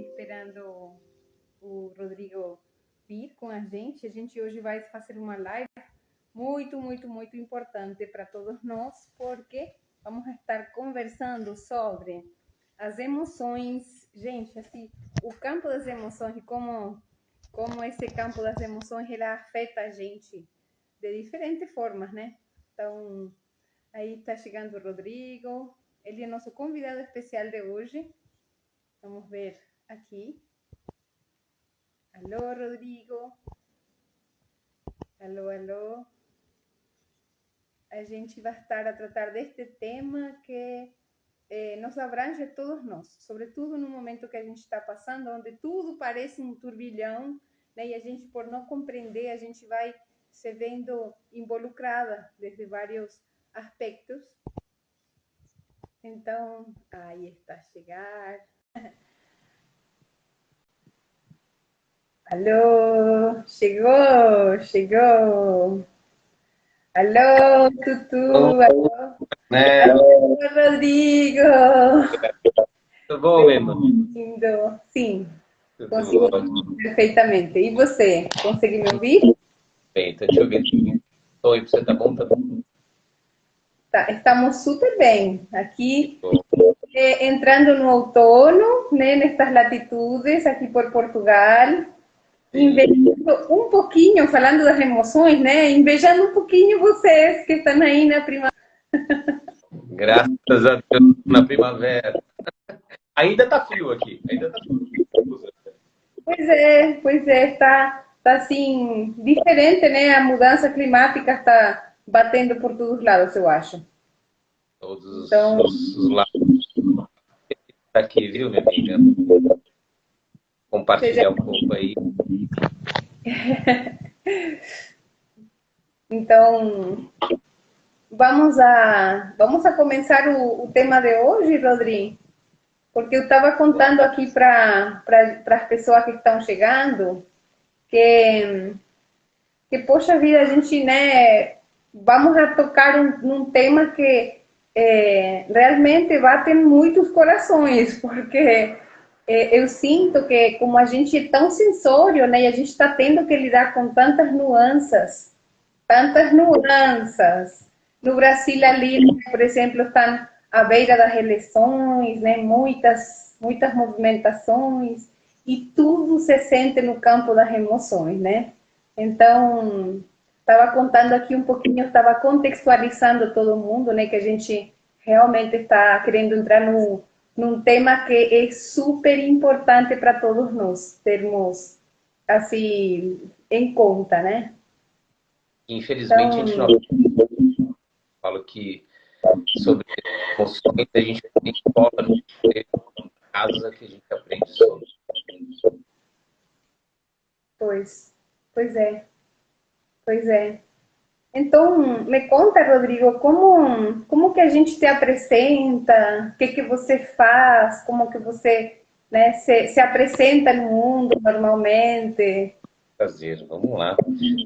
esperando o Rodrigo vir com a gente. A gente hoje vai fazer uma live muito importante para todos nós, porque vamos estar conversando sobre as emoções. Gente, assim, o campo das emoções e como esse campo das emoções ele afeta a gente de diferentes formas, né? Então, aí está chegando o Rodrigo, ele é nosso convidado especial de hoje. Vamos ver aqui. Alô, Rodrigo. Alô. A gente vai estar a tratar deste tema que nos abrange a todos nós, sobretudo no momento que a gente está passando, onde tudo parece um turbilhão, né? E a gente, por não compreender, a gente vai se vendo involucrada desde vários aspectos. Então, aí está a chegar. Alô, chegou. Alô, Tutu, alô, Rodrigo. Tudo bom, Emma? Lindo. Sim, consegui perfeitamente. E você, conseguiu me ouvir? Bem, tô te ouvindo. Oi, você tá bom? Tá bom? Tá, estamos super bem. Aqui, entrando no outono, né, nestas latitudes, aqui por Portugal. Invejando um pouquinho, falando das emoções, né? Invejando um pouquinho vocês que estão aí na primavera. Graças a Deus, na primavera. Ainda tá frio aqui. Pois é, está assim, diferente, né? A mudança climática está batendo por todos os lados, eu acho. Todos Então, os lados aqui, viu, minha amiga? Compartilhar um pouco aí. Então, vamos a começar o tema de hoje, Rodrigo, porque eu estava contando aqui para as pessoas que estão chegando que, poxa vida, a gente, né, vamos a tocar num tema que realmente bate em muitos corações, porque eu sinto que como a gente é tão sensório, né, e a gente está tendo que lidar com tantas nuances. No Brasil ali, por exemplo, estão à beira das eleições, né, muitas movimentações, e tudo se sente no campo das emoções, né? Então, estava contando aqui um pouquinho, estava contextualizando todo mundo, né, que a gente realmente está querendo entrar num tema que é super importante para todos nós termos assim em conta, né? Infelizmente, a gente não fala que sobre emoções a gente tem escola, não tem casa que a gente aprende sobre. Pois é. Então, me conta, Rodrigo, como que a gente te apresenta, o que você faz, como que você, né, se apresenta no mundo normalmente? Prazer, vamos lá.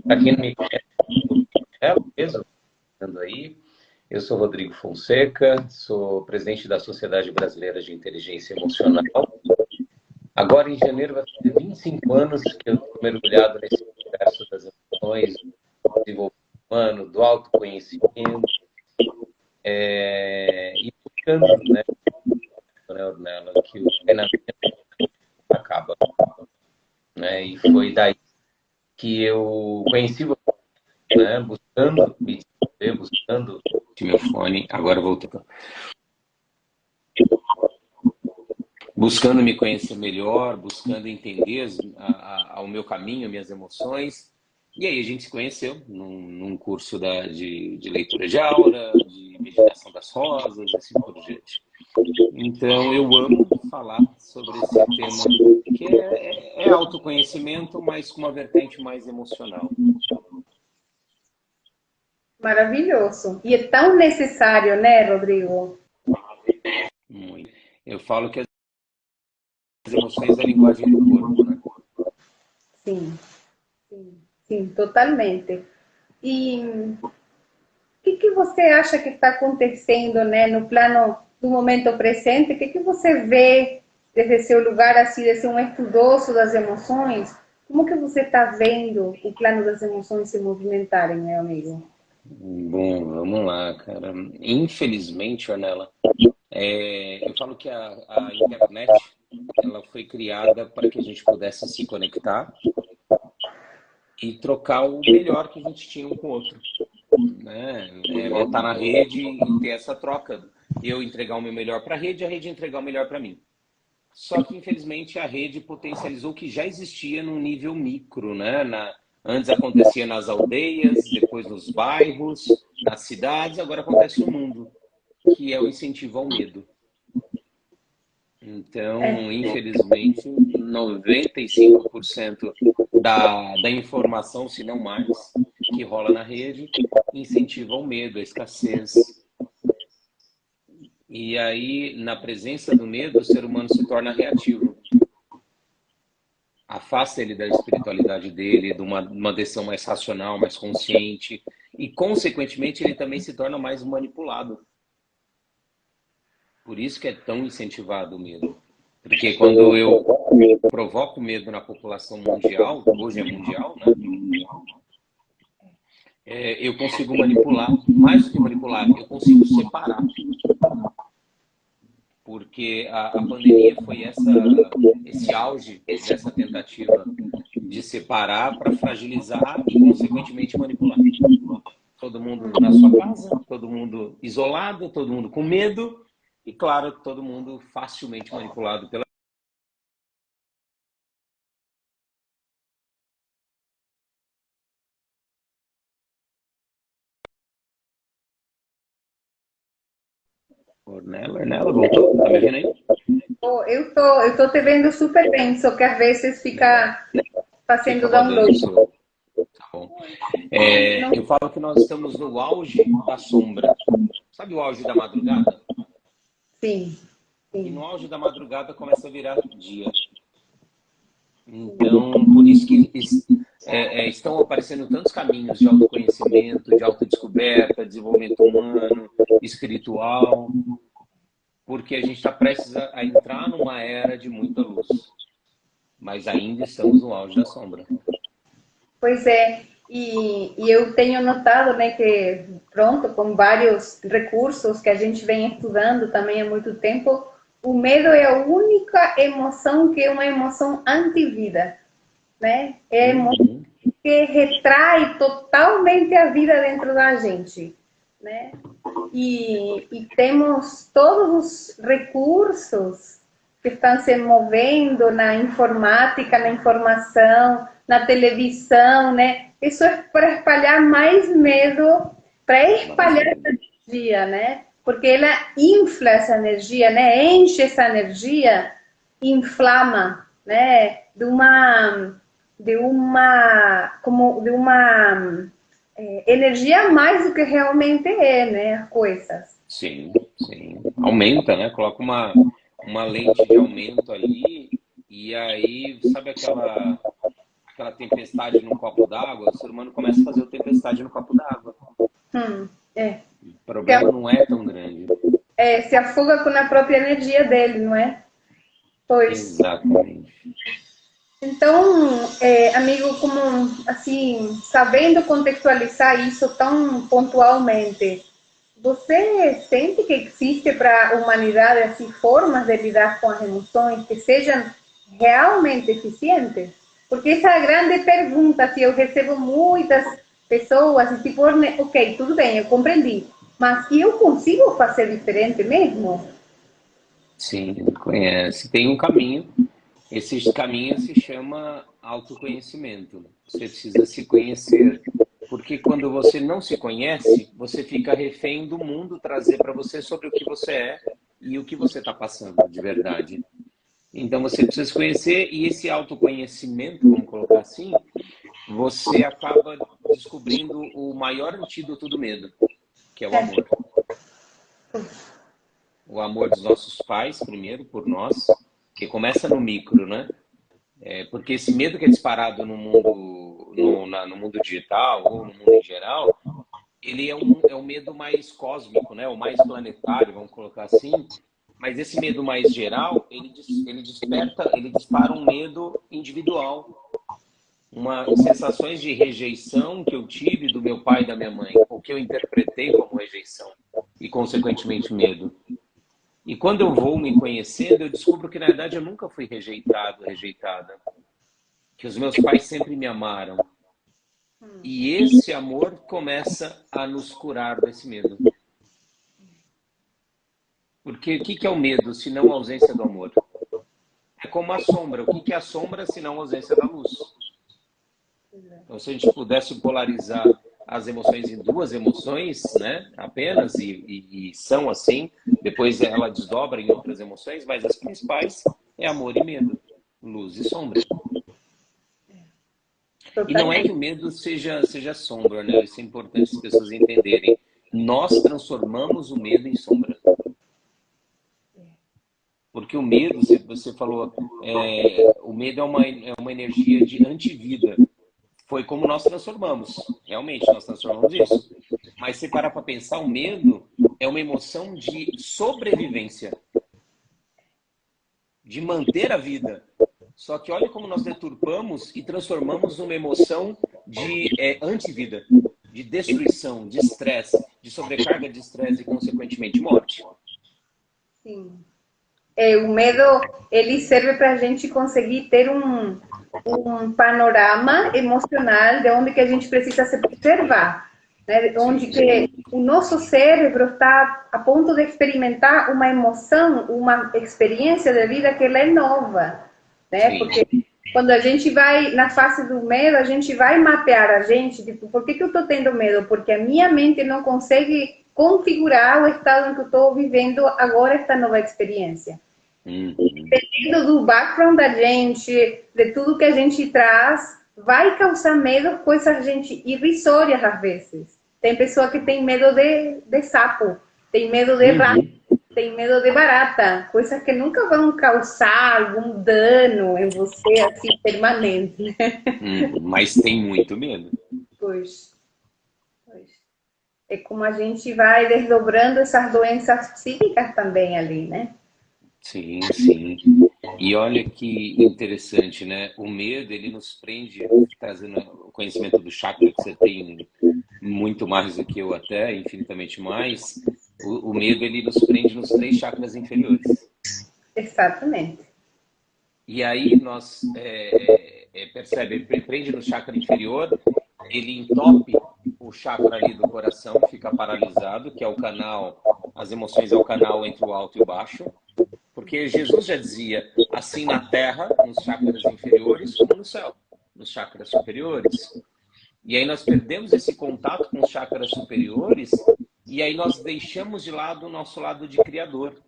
Para quem não me conhece, mesmo, aí, eu sou Rodrigo Fonseca, sou presidente da Sociedade Brasileira de Inteligência Emocional. Agora, em janeiro, vai fazer 25 anos que eu estou mergulhado nesse universo das emoções, do desenvolvimento humano, do autoconhecimento, e buscando, né, Ornella, que o treinamento acaba. Né? E foi daí que eu conheci você, né, buscando me desenvolver, buscando meu fone, agora voltou. Buscando me conhecer melhor, buscando entender ao meu caminho, minhas emoções. E aí a gente se conheceu num curso de leitura de aura, de meditação das rosas, assim por diante. Então eu amo falar sobre esse tema, que é autoconhecimento, mas com uma vertente mais emocional. Maravilhoso. E é tão necessário, né, Rodrigo? Muito. Eu falo que as emoções é a linguagem do corpo, né? Sim, totalmente. E o que você acha que está acontecendo, né, no plano do momento presente? O que você vê desde seu lugar assim, de ser um estudioso das emoções, como que você está vendo o plano das emoções se movimentarem, meu amigo? Bom, vamos lá, cara. Infelizmente, Ornella, eu falo que a internet ela foi criada para que a gente pudesse se conectar e trocar o melhor que a gente tinha um com o outro, né? Estar na rede e ter essa troca. Eu entregar o meu melhor para a rede entregar o melhor para mim. Só que, infelizmente, a rede potencializou o que já existia num nível micro, né? Antes acontecia nas aldeias, depois nos bairros, nas cidades, agora acontece no mundo, que é o incentivo ao medo. Então, infelizmente, 95% da informação, se não mais, que rola na rede, incentiva ao medo, a escassez. E aí, na presença do medo, o ser humano se torna reativo. Afasta ele da espiritualidade dele, de uma decisão mais racional, mais consciente. E, consequentemente, ele também se torna mais manipulado. Por isso que é tão incentivado o medo. Porque quando eu provoco medo na população mundial, hoje é mundial, né? Eu consigo manipular, mais do que manipular, eu consigo separar. Porque a pandemia foi esse auge dessa tentativa de separar para fragilizar e, consequentemente, manipular. Todo mundo na sua casa, todo mundo isolado, todo mundo com medo e, claro, todo mundo facilmente manipulado pela Ornella, voltou? Tá me ouvindo aí? Oh, eu tô te vendo super bem, só que às vezes fica Fica fazendo rodando o download. seu. Tá bom. Eu falo que nós estamos no auge da sombra. Sabe o auge da madrugada? Sim, E sim. no auge da madrugada começa a virar dia. Então, por isso que estão aparecendo tantos caminhos de autoconhecimento, de autodescoberta, desenvolvimento humano, espiritual, porque a gente está prestes a entrar numa era de muita luz, mas ainda estamos no auge da sombra. Pois é, e eu tenho notado, né, que pronto, com vários recursos que a gente vem estudando também há muito tempo, o medo é a única emoção que é uma emoção antivida, né? É a emoção Uhum. que retrai totalmente a vida dentro da gente, né? E temos todos os recursos que estão se movendo na informática, na informação, na televisão, né? Isso é para espalhar mais medo, para espalhar essa energia, né? Porque ela infla essa energia, né? Enche essa energia, inflama, né? De uma energia mais do que realmente é, né? As coisas. Sim, sim. Aumenta, né? Coloca uma lente de aumento ali e aí, sabe aquela tempestade num copo d'água? O ser humano começa a fazer o tempestade no copo d'água. É. O problema não é tão grande. Se afoga com a própria energia dele, não é? Pois. Exatamente. Então, amigo, como assim, sabendo contextualizar isso tão pontualmente, você sente que existe para a humanidade assim, formas de lidar com as emoções que sejam realmente eficientes? Porque essa é a grande pergunta, se eu recebo muitas pessoas e tipo, ok, tudo bem, eu compreendi, mas eu consigo fazer diferente mesmo? Sim, conhece. Tem um caminho. Esse caminho se chama autoconhecimento. Você precisa se conhecer. Porque quando você não se conhece, você fica refém do mundo trazer para você sobre o que você é e o que você está passando de verdade. Então você precisa se conhecer e esse autoconhecimento, vamos colocar assim, você acaba descobrindo o maior antídoto do medo, que é o amor. O amor dos nossos pais, primeiro, por nós, que começa no micro, né? Porque esse medo que é disparado no mundo, no mundo digital ou no mundo em geral, ele é um medo mais cósmico, né? O mais planetário, vamos colocar assim, Mas esse medo mais geral, ele dispara um medo individual. Sensações de rejeição que eu tive do meu pai e da minha mãe, ou que eu interpretei como rejeição, e consequentemente medo. E quando eu vou me conhecendo, eu descubro que na verdade eu nunca fui rejeitado, rejeitada. Que os meus pais sempre me amaram. E esse amor começa a nos curar desse medo. Porque o que é o medo, se não a ausência do amor? É como a sombra. O que é a sombra, se não a ausência da luz? Então, se a gente pudesse polarizar as emoções em duas emoções, né, apenas, e são assim, depois ela desdobra em outras emoções, mas as principais é amor e medo, luz e sombra. E não é que o medo seja sombra, né? Isso é importante as pessoas entenderem. Nós transformamos o medo em sombra. Porque o medo, você falou, o medo é uma energia de antivida. Foi como nós transformamos. Realmente, nós transformamos isso. Mas se parar para pensar, o medo é uma emoção de sobrevivência. De manter a vida. Só que olha como nós deturpamos e transformamos numa emoção de antivida. De destruição, de estresse, de sobrecarga de estresse e, consequentemente, morte. Sim. O medo, ele serve para a gente conseguir ter um panorama emocional de onde que a gente precisa se preservar, né? Onde que o nosso cérebro está a ponto de experimentar uma emoção, uma experiência de vida que ela é nova, né? Sim. Porque quando a gente vai na fase do medo, a gente vai mapear a gente, tipo, por que eu estou tendo medo? Porque a minha mente não consegue configurar o estado em que eu estou vivendo agora esta nova experiência. Dependendo do background da gente, de tudo que a gente traz, vai causar medo, coisas, gente, irrisórias às vezes. Tem pessoa que tem medo de sapo, tem medo de rato, tem medo de barata, coisas que nunca vão causar algum dano em você, assim, permanente. Mas tem muito medo. Pois. É como a gente vai desdobrando essas doenças psíquicas também ali, né? Sim, sim. E olha que interessante, né? O medo, ele nos prende, trazendo o conhecimento do chakra que você tem muito mais do que eu até, infinitamente mais. O medo, ele nos prende nos 3 chakras inferiores. Exatamente. E aí nós percebe, prende no chakra inferior, ele entope o chakra ali do coração, fica paralisado, que é o canal, as emoções é o canal entre o alto e o baixo. Porque Jesus já dizia, assim na terra, nos chakras inferiores, como no céu, nos chakras superiores. E aí nós perdemos esse contato com os chakras superiores e aí nós deixamos de lado o nosso lado de criador,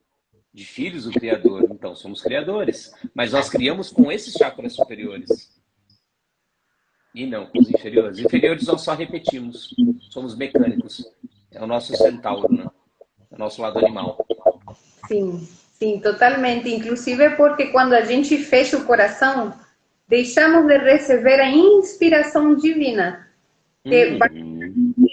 de filhos do Criador. Então, somos criadores, mas nós criamos com esses chakras superiores. E não com os inferiores. Inferiores nós só repetimos, somos mecânicos. É o nosso centauro, né? É o nosso lado animal. Sim, sim, totalmente. Inclusive porque quando a gente fecha o coração, deixamos de receber a inspiração divina, que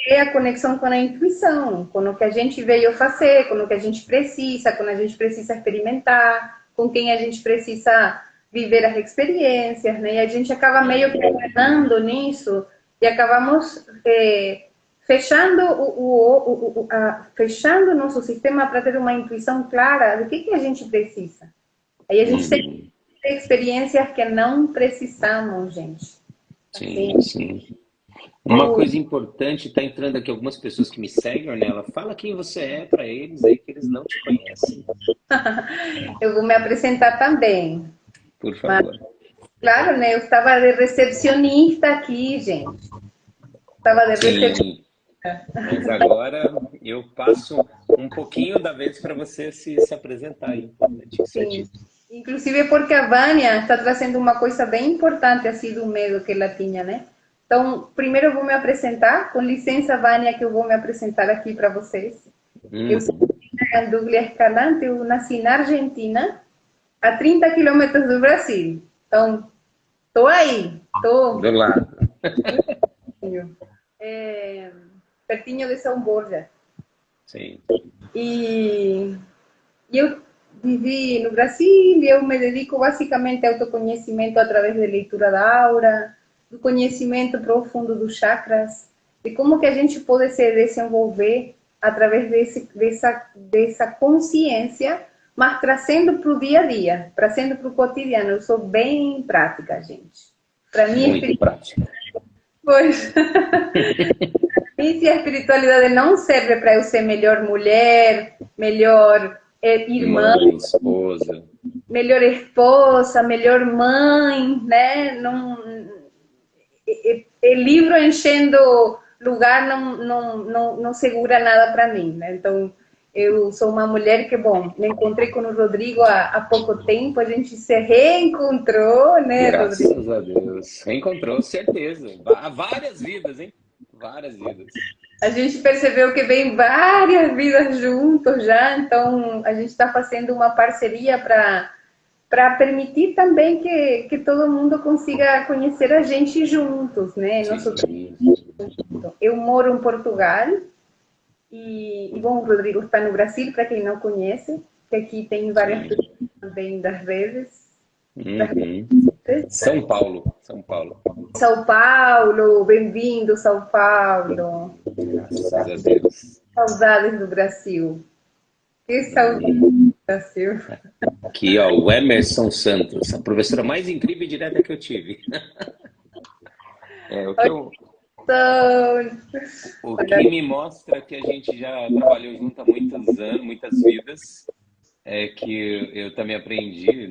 é a conexão com a intuição, com o que a gente veio fazer, com o que a gente precisa, quando a gente precisa experimentar, com quem a gente precisa viver as experiências, né? E a gente acaba meio que enganando nisso e acabamos fechando fechando o nosso sistema para ter uma intuição clara do que a gente precisa. Aí a gente tem experiências que não precisamos, gente. Sim, sim. Uma coisa importante, está entrando aqui algumas pessoas que me seguem, Ornella, fala quem você é para eles aí, que eles não te conhecem. Eu vou me apresentar também. Por favor. Mas, claro, né? Eu estava de recepcionista aqui, gente. Estava de recepcionista. Sim, mas agora eu passo um pouquinho da vez para você se apresentar aí. Sim. Inclusive porque a Vânia está trazendo uma coisa bem importante assim do medo que ela tinha, né? Então, primeiro eu vou me apresentar. Com licença, Vânia, que eu vou me apresentar aqui para vocês. Eu sou Douglas Escalante, eu nasci na Argentina, a 30 quilômetros do Brasil. Então, estou aí, estou do lado. Pertinho de São Borja. Sim. E eu vivi no Brasil e eu me dedico basicamente ao autoconhecimento através da leitura da aura, do conhecimento profundo dos chakras, de como que a gente pode se desenvolver através dessa consciência, mas trazendo para o dia a dia, trazendo para o cotidiano. Eu sou bem prática, gente. Para mim, Muito prático. pois, e se a espiritualidade não serve para eu ser melhor mulher, melhor irmã, Mãe, esposa. melhor esposa, melhor mãe, né? Não, livro enchendo lugar não segura nada para mim, né? Então, eu sou uma mulher que, bom, me encontrei com o Rodrigo há pouco tempo, a gente se reencontrou, né, Rodrigo? Graças a Deus. Reencontrou, certeza. Várias vidas, hein? Várias vidas. A gente percebeu que vem várias vidas juntos já, então a gente está fazendo uma parceria para permitir também que todo mundo consiga conhecer a gente juntos, né? Eu moro em Portugal e bom, o Rodrigo está no Brasil, para quem não conhece, que aqui tem várias pessoas também das redes. São Paulo, São Paulo. São Paulo, bem-vindo, São Paulo. Graças a Deus. Saudades do Brasil. Que saudades do Brasil. Aqui, ó, o Emerson Santos, a professora mais incrível e direta que eu tive. O que me mostra que a gente já trabalhou junto há muitos anos, muitas vidas, é que eu também aprendi,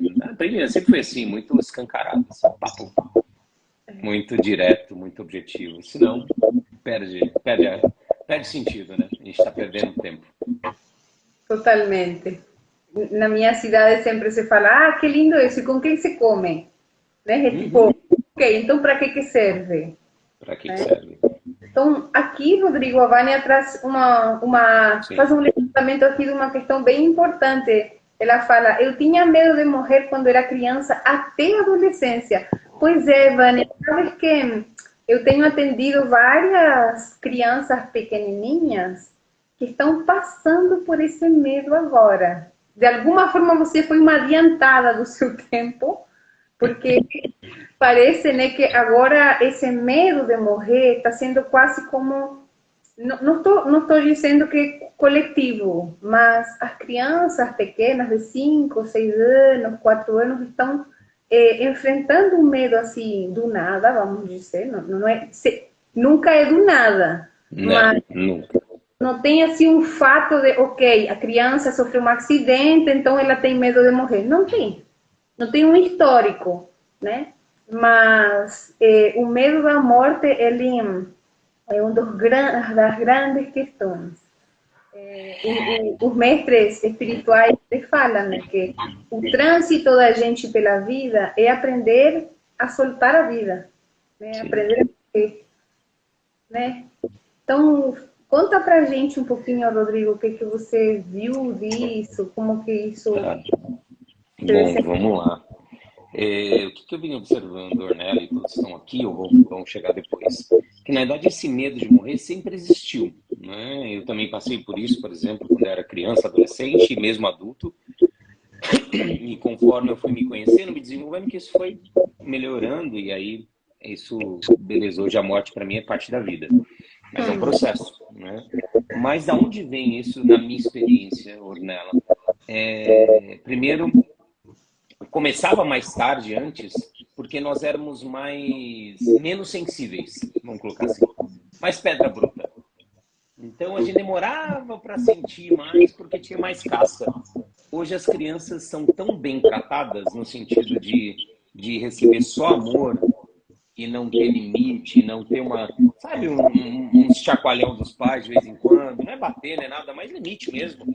sempre foi assim, muito escancarado, assim, papo, muito direto, muito objetivo, senão perde sentido, né? A gente está perdendo tempo. Totalmente. Na minha cidade sempre se fala, que lindo isso, e com quem se come? Né? Tipo, ok, então para que serve? Para que serve? Então, aqui, Rodrigo, a Vânia traz faz um levantamento aqui de uma questão bem importante. Ela fala, eu tinha medo de morrer quando era criança até a adolescência. Pois é, Vânia, sabes que eu tenho atendido várias crianças pequenininhas que estão passando por esse medo agora. De alguma forma você foi uma adiantada do seu tempo, porque parece, né, que agora esse medo de morrer está sendo quase como... Não estou dizendo que é coletivo, mas as crianças pequenas de 5, 6 anos, 4 anos estão enfrentando um medo assim, do nada, vamos dizer. Nunca é do nada. Mas nunca. Não tem assim um fato de, ok, a criança sofreu um acidente, então ela tem medo de morrer. Não tem. Não tem um histórico, né? Mas o medo da morte, ele é um das grandes questões. Os mestres espirituais falam, né, que o trânsito da gente pela vida é aprender a soltar a vida, né? Aprender a viver, né? Então, conta pra gente um pouquinho, Rodrigo, o que você viu disso, como que isso... Bom, vamos lá. O que eu vim observando, Ornella, e todos estão aqui, ou vão chegar depois? Que, na verdade, esse medo de morrer sempre existiu, né? Eu também passei por isso, por exemplo, quando eu era criança, adolescente e mesmo adulto. E conforme eu fui me conhecendo, me desenvolvendo, que isso foi melhorando, e aí isso, beleza, hoje a morte para mim é parte da vida. Mas é um processo, né? Mas da onde vem isso na minha experiência, Ornella? Primeiro, começava mais tarde antes, porque nós éramos menos sensíveis, vamos colocar assim, mais pedra bruta. Então a gente demorava para sentir mais porque tinha mais casca. Hoje as crianças são tão bem tratadas no sentido de receber só amor e não ter limite, não ter sabe, um chacoalhão dos pais de vez em quando, não é bater, não é nada, mas limite mesmo,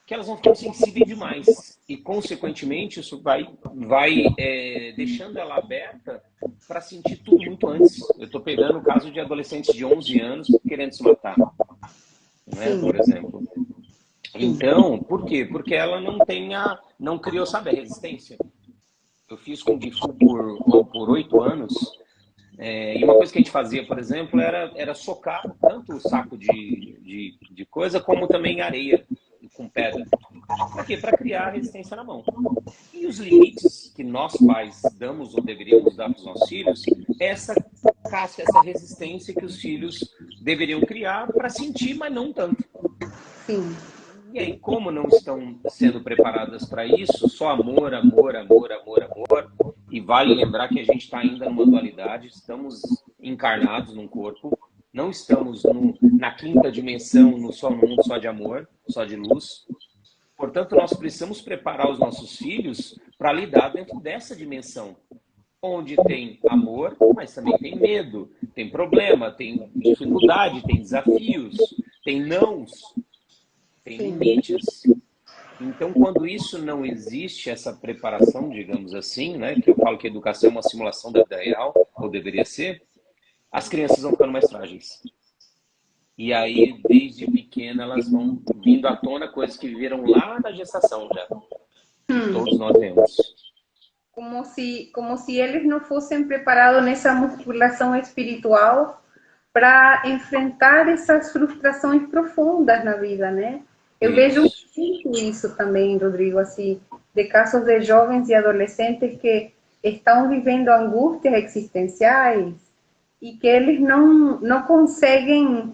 que elas vão ficando sensíveis demais. E, consequentemente, isso vai deixando ela aberta para sentir tudo muito antes. Eu estou pegando o caso de adolescentes de 11 anos querendo se matar, né, por exemplo. Então, por quê? Porque ela não criou, sabe, a resistência. Eu fiz com Difu por 8 anos, e uma coisa que a gente fazia, por exemplo, era socar tanto o saco de coisa como também areia com pedra. Para quê? Para criar resistência na mão. E os limites que nós pais damos ou deveríamos dar para os nossos filhos é essa casca, essa resistência que os filhos deveriam criar para sentir, mas não tanto. Sim. E aí, como não estão sendo preparadas para isso, só amor, amor, amor, amor, amor, e vale lembrar que a gente está ainda numa dualidade, estamos encarnados num corpo, não estamos na quinta dimensão, num mundo só de amor, só de luz. Portanto, nós precisamos preparar os nossos filhos para lidar dentro dessa dimensão, onde tem amor, mas também tem medo, tem problema, tem dificuldade, tem desafios, tem nãos, tem limites. Então, quando isso não existe, essa preparação, digamos assim, né, que eu falo que a educação é uma simulação da vida real, ou deveria ser, as crianças vão ficando mais frágeis. E aí, desde pequena, elas vão vindo à tona coisas que viveram lá na gestação já. Todos nós vemos. Como se eles não fossem preparados nessa musculação espiritual para enfrentar essas frustrações profundas na vida, né? Eu vejo muito isso também, Rodrigo, assim, de casos de jovens e adolescentes que estão vivendo angústias existenciais e que eles não conseguem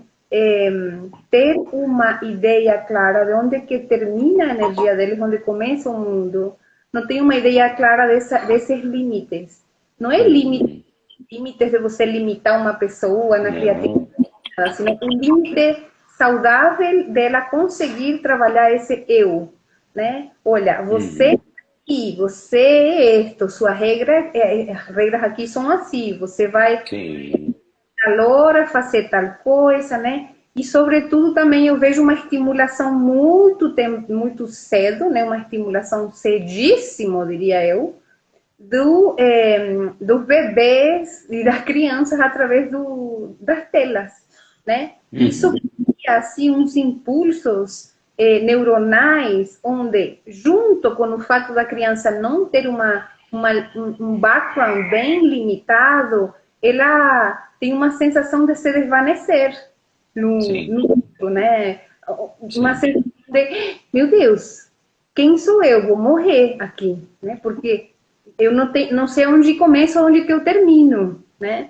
ter uma ideia clara de onde que termina a energia deles, onde começa o mundo. Não tem uma ideia clara desses limites. Não é limites de você limitar uma pessoa na criatividade, sino um limite saudável dela conseguir trabalhar esse eu, né? Olha, você e você é isto, sua regra, as regras aqui são assim, você vai tal hora fazer tal coisa, né? E sobretudo também eu vejo uma estimulação muito cedo, né? Uma estimulação cedíssimo, diria eu, dos bebês e das crianças através das telas, né? Isso cria assim uns impulsos neuronais, onde junto com o fato da criança não ter um background bem limitado, ela tem uma sensação de se desvanecer no mundo, né? Uma sensação de, meu Deus, quem sou eu? Vou morrer aqui, né? Porque eu não sei onde começa, onde que eu termino, né?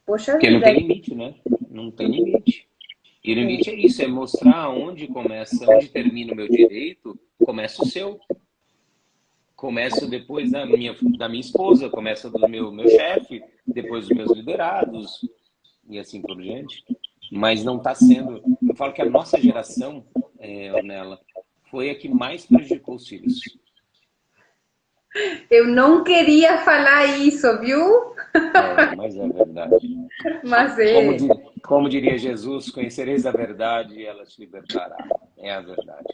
Poxa Porque vida. não tem limite, né? Não tem limite. E o limite é isso, é mostrar onde começa, onde termina o meu direito, começa o seu. Começa depois da minha esposa, começa do meu chefe, depois dos meus liderados, e assim por diante. Mas não está sendo... Eu falo que a nossa geração, Ornella, foi a que mais prejudicou os filhos. Eu não queria falar isso, viu? Mas é verdade. Mas é. Como diria Jesus, conhecereis a verdade e ela te libertará. É a verdade.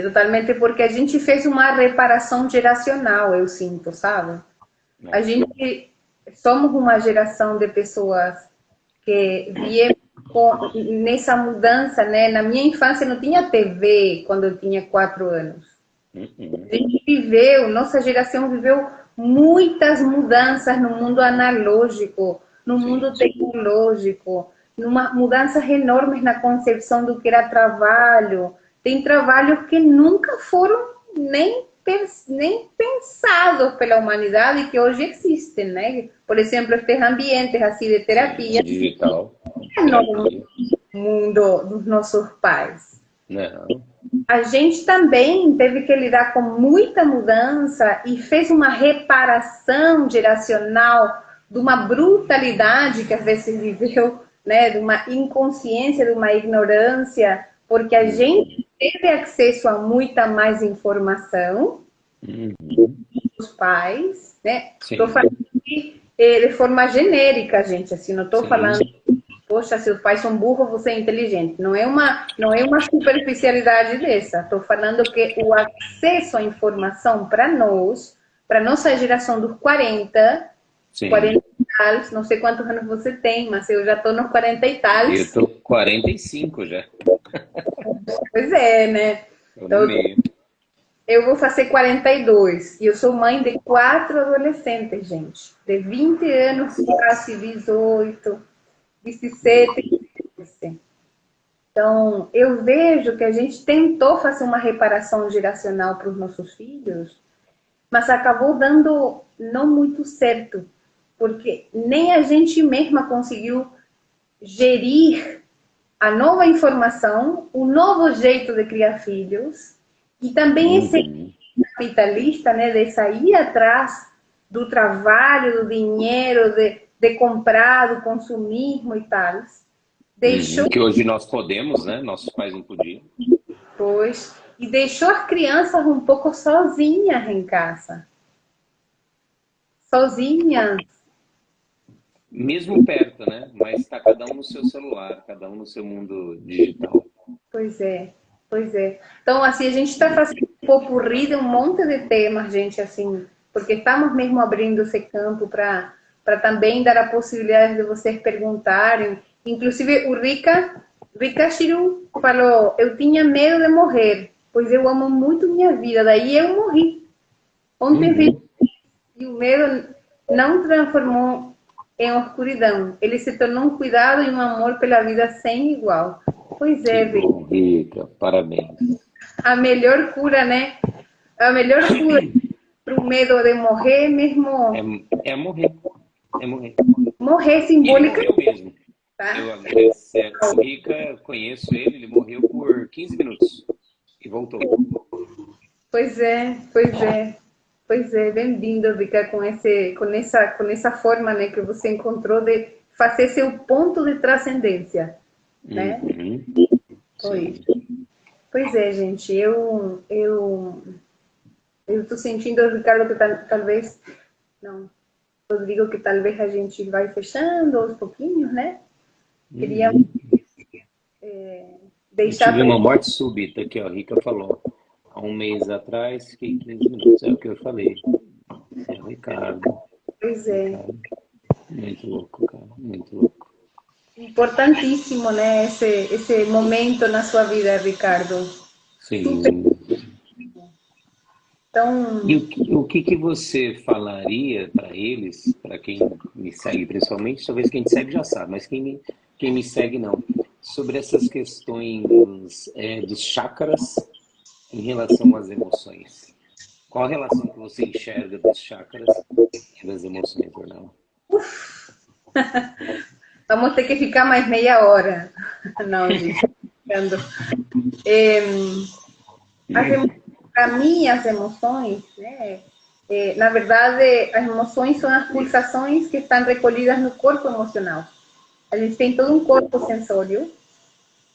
Totalmente, porque a gente fez uma reparação geracional, eu sinto, sabe? A gente somos uma geração de pessoas que viemos nessa mudança, né? Na minha infância não tinha TV quando eu tinha 4 anos. A gente viveu, nossa geração viveu muitas mudanças no mundo analógico, no mundo tecnológico, mudanças enormes na concepção do que era trabalho. Tem trabalhos que nunca foram nem pensados pela humanidade que hoje existem, né? Por exemplo, estes ambientes assim de terapia. Digital. No mundo dos nossos pais. Não. A gente também teve que lidar com muita mudança e fez uma reparação geracional de uma brutalidade que às vezes viveu, né, de uma inconsciência, de uma ignorância, porque a gente teve acesso a muita mais informação dos pais, né? Estou falando de forma genérica, gente, assim, não estou falando poxa, seus pais são burros, você é inteligente. Não é uma superficialidade dessa. Estou falando que o acesso à informação para nós, para nossa geração dos 40 e tal, não sei quantos anos você tem, mas eu já estou nos 40 e tal. Eu estou 45 já. Pois é, né? Então, eu vou fazer 42 e eu sou mãe de 4 adolescentes, gente. De 20 anos, quase 18. 17, Então, eu vejo que a gente tentou fazer uma reparação geracional para os nossos filhos, mas acabou dando não muito certo, porque nem a gente mesma conseguiu gerir a nova informação, o novo jeito de criar filhos, e também esse Uhum. capitalista, né, de sair atrás do trabalho, do dinheiro, de comprar, do consumismo e tal, Uhum. deixou Que hoje nós podemos, né? Nossos pais não podiam. depois e deixou as crianças um pouco sozinhas em casa, sozinhas. Mesmo perto, né? Mas está cada um no seu celular, cada um no seu mundo digital. Pois é, pois é. Então, assim, a gente está fazendo um popurrí de um monte de temas, gente, assim, porque estamos mesmo abrindo esse campo para também dar a possibilidade de vocês perguntarem. Inclusive, o Rica Chiru falou, eu tinha medo de morrer, pois eu amo muito minha vida, daí eu morri. Ontem vi Uhum. e o medo não transformou em escuridão, ele se tornou um cuidado e um amor pela vida sem igual. Pois Que é, Rica. bom, Rica. Parabéns. A melhor cura, né? A melhor cura para o medo de morrer É, mesmo, é morrer. É morrer. morrer E ele simbólica, morreu mesmo. tá? O Rica, conheço ele, ele morreu por 15 minutos e voltou. Pois é, pois é. Pois é, bem-vindo, Rica, com essa forma, né, que você encontrou de fazer seu ponto de transcendência, né? Uhum. Pois, Sim. pois é, gente, eu tô sentindo, Ricardo, que talvez, não, Rodrigo, que talvez a gente vai fechando aos pouquinhos, né? Queria Uhum. Eu deixar tive uma morte súbita aqui, ó. A Rica falou. Há um mês atrás, fiquei 15 minutos. É o que eu falei. É o Ricardo. pois é, Ricardo. Muito louco, cara. Muito louco. importantíssimo, né, esse momento na sua vida, Ricardo. Super. Sim. E Então, o que você falaria para eles, para quem me segue principalmente, talvez quem te segue já sabe, mas quem me segue não, sobre essas questões dos chakras em relação às emoções? Qual a relação que você enxerga dos chakras e das emoções, Ornella? vamos ter que ficar mais meia hora. Não, gente, brincando. Para mim, as emoções, né, na verdade, as emoções são as pulsações que estão recolhidas no corpo emocional. A gente tem todo um corpo sensório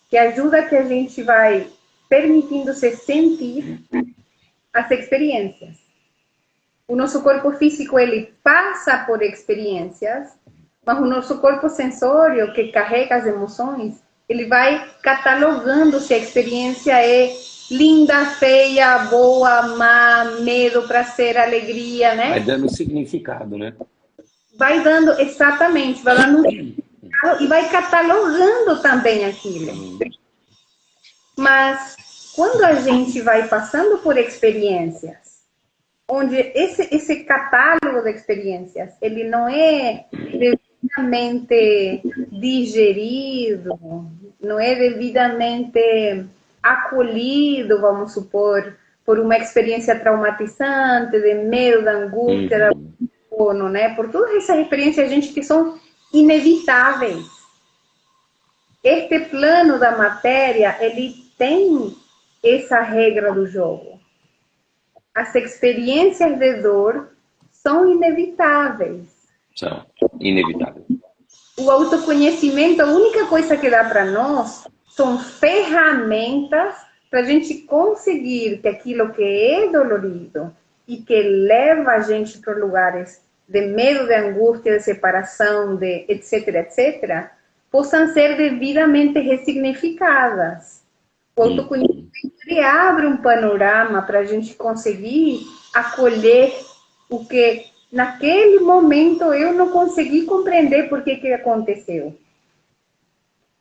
que ajuda que a gente vai permitindo se sentir as experiências. O nosso corpo físico ele passa por experiências, mas o nosso corpo sensório que carrega as emoções, ele vai catalogando se a experiência é linda, feia, boa, má, medo, prazer, alegria, Vai né? dando significado, né? Vai dando exatamente, vai dando e vai catalogando também aquilo. Sim. Mas quando a gente vai passando por experiências onde esse catálogo de experiências ele não é devidamente digerido, não é devidamente acolhido, vamos supor, por uma experiência traumatizante, de medo, da angústia, da Uhum. sono, né? Por todas essas experiências, gente, que são inevitáveis. Este plano da matéria, ele tem essa regra do jogo. As experiências de dor são inevitáveis. São inevitável. O autoconhecimento, a única coisa que dá para nós são ferramentas para a gente conseguir que aquilo que é dolorido e que leva a gente para lugares de medo, de angústia, de separação, de etc, etc, possam ser devidamente ressignificadas. O autoconhecimento Uhum. ele abre um panorama para a gente conseguir acolher o que naquele momento eu não consegui compreender por que aconteceu.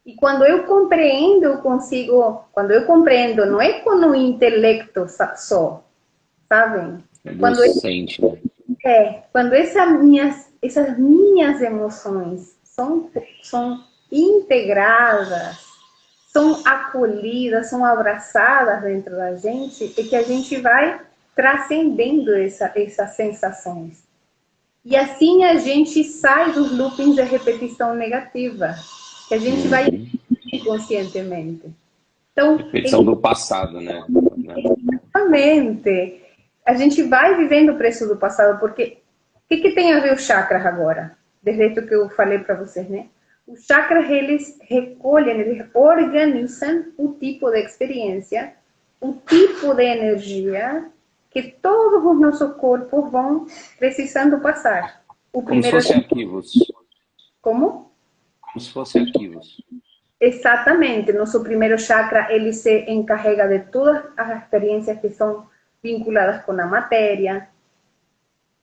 E quando eu compreendo, eu consigo. Quando eu compreendo, não é com o intelecto só, sabem? Quando Quando, sente, né? quando essas minhas emoções são integradas, são acolhidas, são abraçadas dentro da gente, é que a gente vai transcendendo essas sensações. E assim a gente sai dos loopings de repetição negativa, que a gente vai inconscientemente. Então, Repetição do passado, né? exatamente. A gente vai vivendo o preço do passado, porque o que tem a ver os chakras agora? Do jeito que eu falei para vocês, né? Os chakras, eles recolhem, eles organizam o tipo de experiência, o tipo de energia que todos os nossos corpos vão precisando passar. Como se fossem arquivos. Como? Como se fossem arquivos. Exatamente. Nosso primeiro chakra, ele se encarrega de todas as experiências que são vinculadas com a matéria.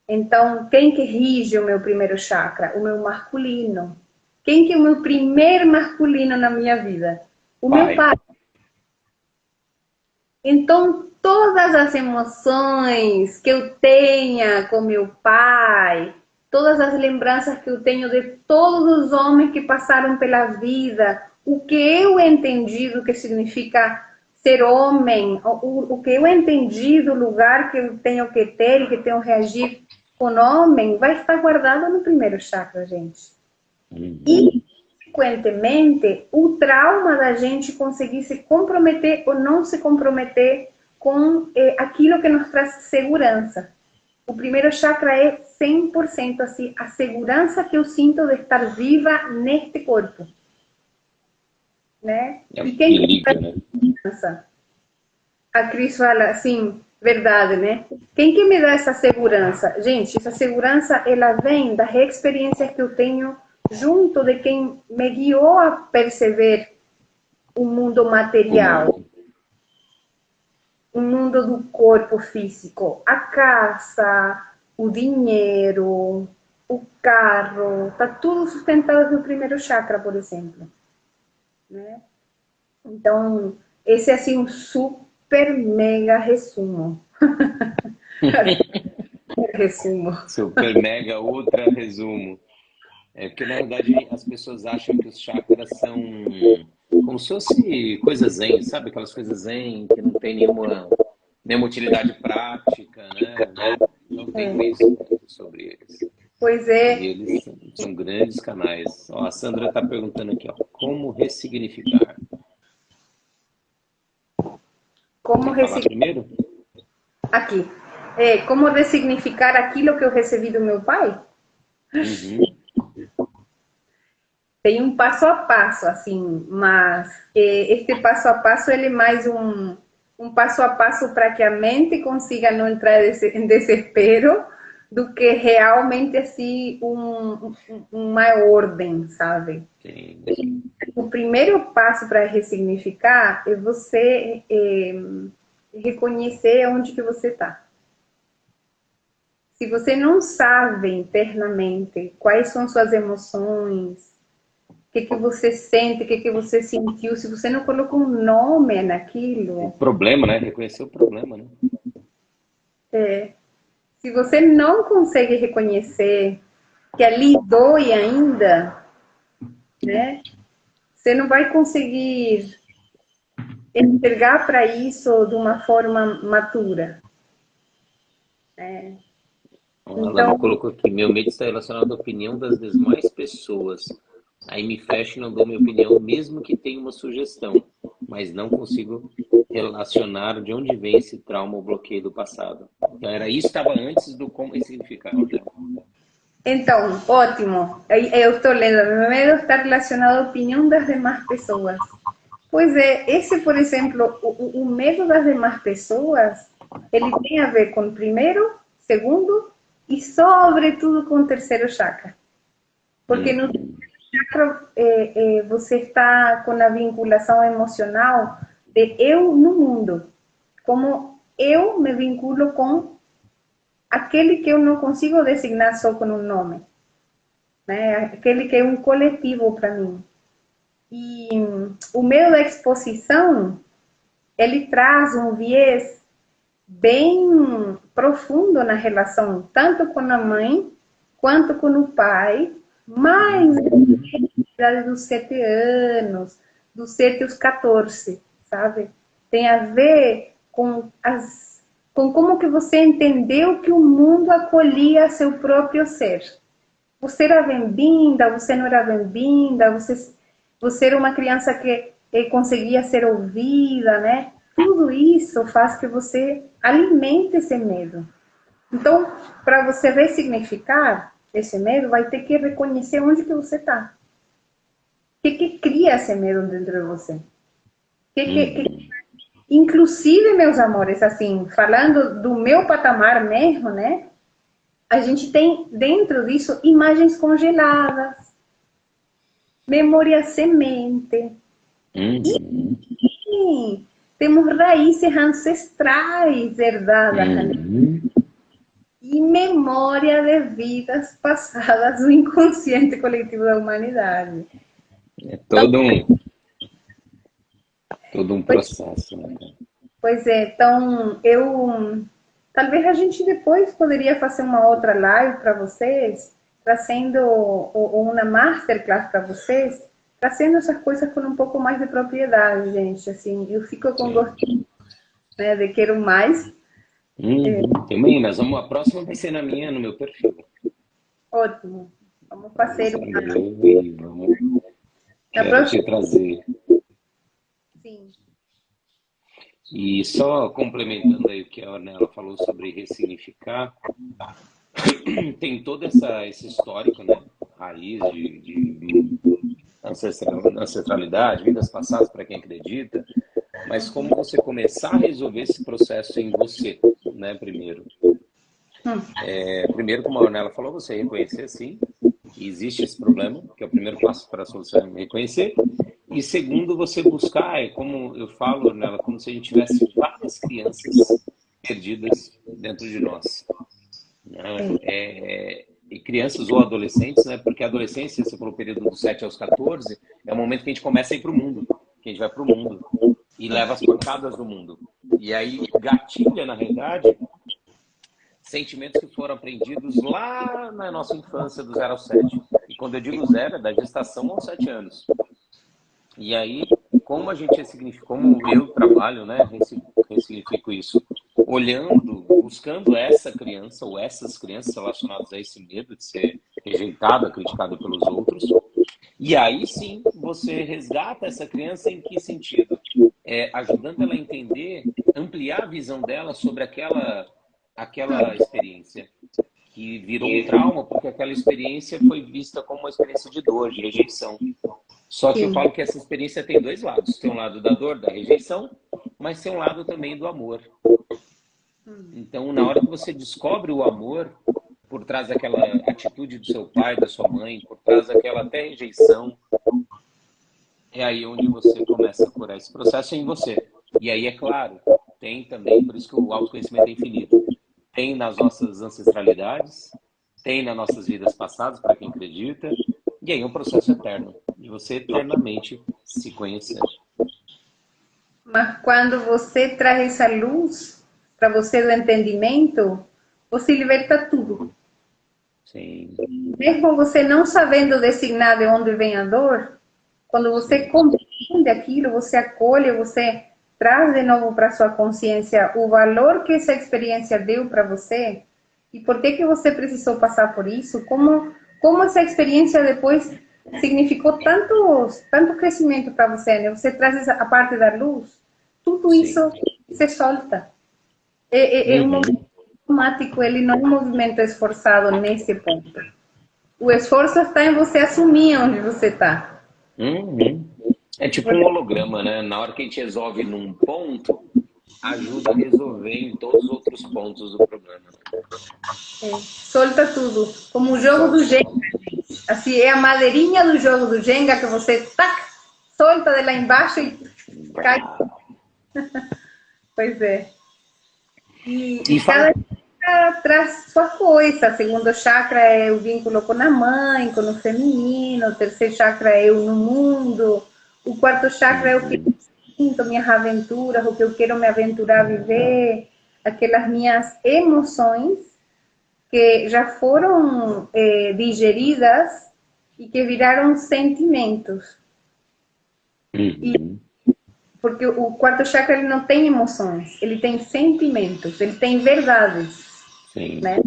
Então, quem que rige o meu primeiro chakra? O meu masculino. Quem que é o meu primeiro masculino na minha vida? O meu pai. Então, todas as emoções que eu tenha com meu pai, todas as lembranças que eu tenho de todos os homens que passaram pela vida, o que eu entendi do que significa ser homem, o que eu entendi do lugar que eu tenho que ter e que tenho que reagir com homem, vai estar guardado no primeiro chakra, gente. E, consequentemente, o trauma da gente conseguir se comprometer ou não se comprometer com aquilo que nos traz segurança. O primeiro chakra é 100% assim, a segurança que eu sinto de estar viva neste corpo. Né? É um e quem equilíbrio, né? A Cris fala assim, verdade, né? Quem que me dá essa segurança? Gente, essa segurança, ela vem das experiências que eu tenho junto de quem me guiou a perceber o mundo material, o mundo do corpo físico, a casa, o dinheiro, o carro, tá tudo sustentado no primeiro chakra, por exemplo. Né? Então, esse é assim um super mega resumo. Super mega ultra resumo. É porque, na verdade, as pessoas acham que os chakras são como se fosse coisas zen, sabe? Aquelas coisas zen que não tem nenhuma utilidade prática, né? Não tem conhecimento sobre eles. Pois é. E eles são grandes canais. Ó, a Sandra está perguntando aqui, ó, como ressignificar? Como ressignificar primeiro? Aqui. Como ressignificar aquilo que eu recebi do meu pai? Tem um passo a passo, assim, mas este passo a passo ele é mais um passo a passo para que a mente consiga não entrar em desespero do que realmente assim uma ordem, sabe? Sim. O primeiro passo para ressignificar é você reconhecer onde que você está. Se você não sabe internamente quais são suas emoções, o que você sente, o que você sentiu, se você não coloca um nome naquilo... O problema, né? Reconhecer o problema, né? Se você não consegue reconhecer que ali dói ainda, né? Você não vai conseguir enxergar para isso de uma forma matura. A Lama colocou aqui, meu medo está relacionado à opinião das demais pessoas. Aí me fecho e não dou minha opinião, mesmo que tenha uma sugestão, mas não consigo relacionar de onde vem esse trauma ou bloqueio do passado. Então, era isso que estava antes do como ressignificar. Então, ótimo. Eu estou lendo. Meu medo está relacionado à opinião das demais pessoas. Pois é, esse, por exemplo, o medo das demais pessoas, ele tem a ver com o primeiro, segundo e, sobretudo, com o terceiro chakra. Porque no terceiro chakra você está com a vinculação emocional de eu no mundo. Como eu me vinculo com aquele que eu não consigo designar só com um nome. Né? Aquele que é um coletivo para mim. E o medo da exposição, ele traz um viés bem profundo na relação, tanto com a mãe, quanto com o pai, mais na idade dos 7 anos, dos 7 aos 14, sabe? Tem a ver com como que você entendeu que o mundo acolhia seu próprio ser. Você era bem-vinda, você não era bem-vinda, você era uma criança que conseguia ser ouvida, né? Tudo isso faz que você alimente esse medo. Então, para você ressignificar esse medo, vai ter que reconhecer onde que você está. O que cria esse medo dentro de você? Inclusive, meus amores, assim, falando do meu patamar mesmo, né? A gente tem dentro disso imagens congeladas, memória semente, Uhum. e temos raízes ancestrais herdadas, né? E memória de vidas passadas do inconsciente coletivo da humanidade. É Então, todo um pois, processo, né, cara? pois é, então talvez a gente depois poderia fazer uma outra live para vocês, trazendo ou uma masterclass para vocês, trazendo essas coisas com um pouco mais de propriedade, gente. Assim, eu fico com Sim. gostinho, né, de quero mais. Também, a próxima vai ser na minha, no meu perfil. Ótimo. Vamos Vai fazer ser no uma. meu e Na quero te próxima, trazer. sim. E só complementando aí o que a Ornella falou sobre ressignificar, tem todo esse histórico, né? Raiz de ancestralidade, vidas passadas para quem acredita, mas como você começar a resolver esse processo em você, né? Primeiro, como a Ornella falou, você reconhecer sim que existe esse problema, que é o primeiro passo para a solução, é reconhecer. E segundo, você buscar, é como eu falo, Ornella, como se a gente tivesse várias crianças perdidas dentro de nós, né? E crianças ou adolescentes, né? Porque a adolescência, você falou o período dos 7 aos 14, é o momento que a gente começa a ir para o mundo, que a gente vai para o mundo e leva as pancadas do mundo. E aí gatilha, na realidade, sentimentos que foram aprendidos lá na nossa infância, do 0 ao 7. E quando eu digo zero, é da gestação aos 7 anos. E aí, como a gente ressignifica, como eu trabalho, né, ressignifico isso, olhando, buscando essa criança ou essas crianças relacionadas a esse medo de ser rejeitada, criticada pelos outros. E aí sim, você resgata essa criança em que sentido? Ajudando ela a entender, ampliar a visão dela sobre aquela experiência que virou um trauma, porque aquela experiência foi vista como uma experiência de dor, de rejeição. Só que eu Sim. falo que essa experiência tem dois lados. Tem um lado da dor, da rejeição, mas tem um lado também do amor. Então, na hora que você descobre o amor, por trás daquela atitude do seu pai, da sua mãe, por trás daquela até rejeição, é aí onde você começa a curar esse processo em você. E aí, é claro, tem também, por isso que o autoconhecimento é infinito. Tem nas nossas ancestralidades, tem nas nossas vidas passadas, para quem acredita, e aí é um processo eterno, de você eternamente se conhecer. Mas quando você traz essa luz para você do entendimento, você liberta tudo. Sim, Mesmo você não sabendo designar de onde vem a dor, quando você sim, compreende aquilo, você acolhe, você traz de novo para sua consciência o valor que essa experiência deu para você e por que você precisou passar por isso, como essa experiência depois significou tanto crescimento para você, né? Você traz a parte da luz, tudo isso sim. se solta. É um movimento Uhum, automático, ele não é um movimento esforçado nesse ponto. O esforço está em você assumir onde você está. uhum. É tipo um holograma, né? Na hora que a gente resolve num ponto, ajuda a resolver em todos os outros pontos do problema. Solta tudo. Como o jogo do Solta Jenga. tudo. Assim, é a madeirinha do jogo do Jenga que você tac, solta de lá embaixo e cai. Pois é. E E fala. cada chakra traz sua coisa. Segundo chakra é o vínculo com a mãe, com o feminino. O terceiro chakra é eu no mundo. O quarto chakra é o que Uhum, eu sinto, minhas aventuras, o que eu quero me aventurar a viver, aquelas minhas emoções que já foram digeridas e que viraram sentimentos. Uhum. Porque o quarto chakra ele não tem emoções, ele tem sentimentos, ele tem verdades, Sim. né?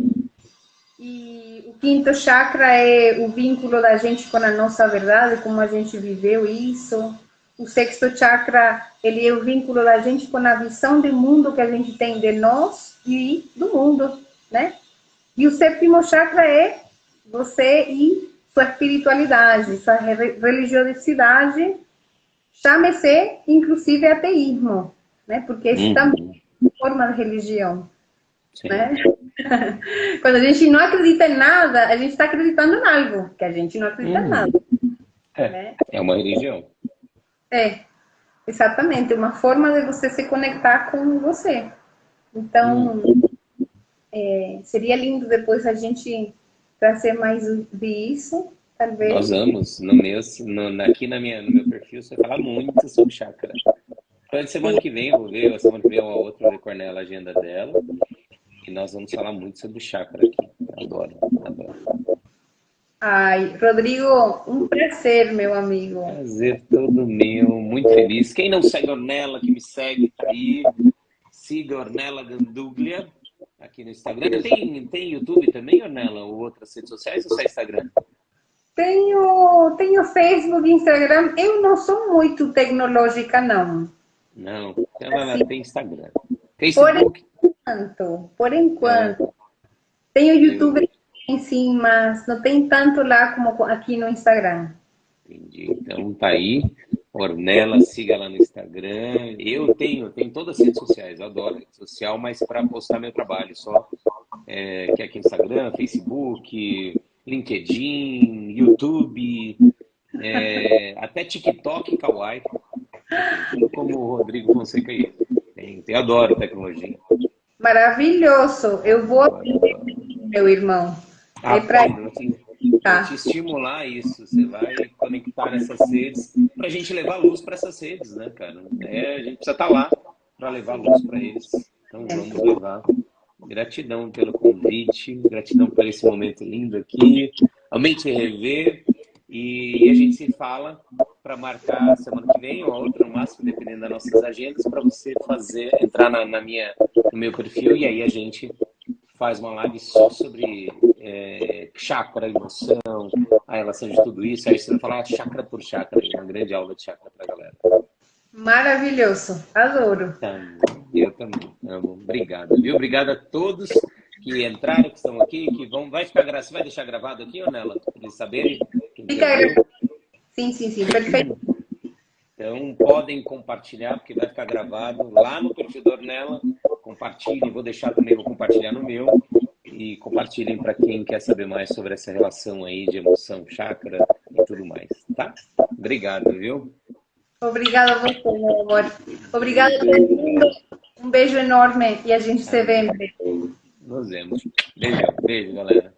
E o quinto chakra é o vínculo da gente com a nossa verdade, como a gente viveu isso. O sexto chakra, ele é o vínculo da gente com a visão de mundo que a gente tem de nós e do mundo, né? E o sétimo chakra é você e sua espiritualidade, sua religiosidade, chame-se inclusive ateísmo, né? Porque isso também Uhum. é uma forma de religião, Sim. né? Quando a gente não acredita em nada, a gente está acreditando em algo, que a gente não acredita em nada, Uhum. É, né? é uma religião. É, exatamente, uma forma de você se conectar com você. Então, Uhum. seria lindo depois a gente trazer mais disso, Nós talvez. vamos, no meu, aqui no meu perfil, você fala muito sobre chakra. Então, semana que vem, eu vou ver, a semana que vem ou a outra, vou ver com a Ornella a agenda dela. E nós vamos falar muito sobre chakra aqui. Adoro, adoro. Ai, Rodrigo, um prazer, meu amigo. Prazer todo meu, muito feliz. Quem não segue a Ornella, que me segue, tá aí. Siga a Ornella Ganduglia aqui no Instagram. Tem YouTube também, Ornella? Ou outras redes sociais ou só Instagram? Tenho Facebook, Instagram. Eu não sou muito tecnológica, não. Não, ela Assim, tem Instagram. por Facebook? enquanto, por É, enquanto. Tenho eu YouTube em sim, mas não tem tanto lá como aqui no Instagram. entendi. Então tá aí. Ornella, siga lá no Instagram. Eu tenho todas as redes sociais, eu adoro rede social, mas para postar meu trabalho só. Que é aqui Instagram, Facebook, LinkedIn, YouTube, até TikTok e Kawaii. Enfim, tudo como o Rodrigo Fonseca e ele. Eu adoro tecnologia. Maravilhoso. Eu vou Adoro, aprender, adoro. meu irmão. É para Aprenda, vou te tá. estimular isso. Você vai conectar nessas redes para a gente levar luz para essas redes, né, cara? A gente precisa estar lá para levar luz para eles. Então vamos levar. Gratidão pelo convite, gratidão por esse momento lindo aqui. Amei te rever e a gente se fala para marcar semana que vem ou a outra, no máximo, dependendo das nossas agendas, para você entrar no meu perfil e aí a gente faz uma live só sobre chakra, emoção, a relação de tudo isso. Aí você vai falar chakra por chakra, uma grande aula de chakra para a galera. Maravilhoso. Adoro. Também, eu também amo. Obrigado, viu? Obrigado a todos que entraram, que estão aqui, que vão. Vai ficar você vai deixar gravado aqui, Ornella? Para eles saberem quem Fica perdeu. sim, sim, sim. Perfeito. Então, podem compartilhar, porque vai ficar gravado lá no perfil da Ornella. Compartilhem, vou deixar também, vou compartilhar no meu. E compartilhem para quem quer saber mais sobre essa relação aí de emoção, chakra e tudo mais, tá? Obrigado, viu? Obrigada a você, meu amor. Obrigada Um a todo beijo mundo. grande. Um beijo enorme e a gente se vê em Amém. breve. Nos vemos. Beijão. Beijo, galera.